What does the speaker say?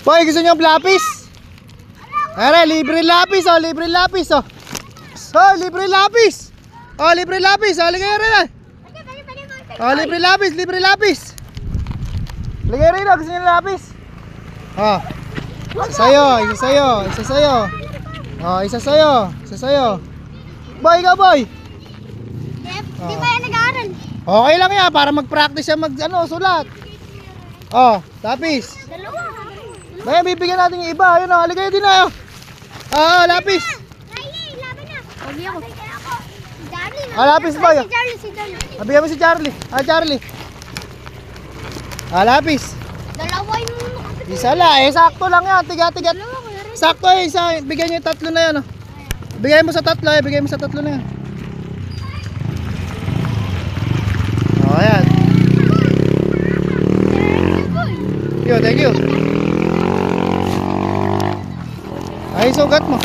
Boy, gusto nyo lapis? Ere, libre lapis oh, libre lapis oh. Oh, libre lapis. Oh, libre lapis. Oh, ligay rin. Oh, libre lapis, libre lapis. Ligay rin oh, gusto nyo lapis? Oh. Isa sa'yo, isa sa'yo, isa sa'yo. Oh, isa sa'yo, isa sa'yo. Boy, ikaw boy. Di ba yan nag-aaral? Okay lang yan, para mag-practice siya sulat. Oh, lapis. Dalawa. Kaya bibigyan natin yung iba. Ayun o, haligay din na. Lapis. Riley, laban na. Huwag ako. Charlie. Lapis ba yun? Si Charlie, si Charlie. Bigyan mo si Charlie. Charlie. Lapis. Dalawa yung Isa lang, sakto lang yan. Tiga-tiga. Sakto isa. Bigyan niyo yung tatlo na yan. Oh. Bigay mo sa tatlo bigay mo sa tatlo na yan. Ayan. Thank you. Ay, sugat mo.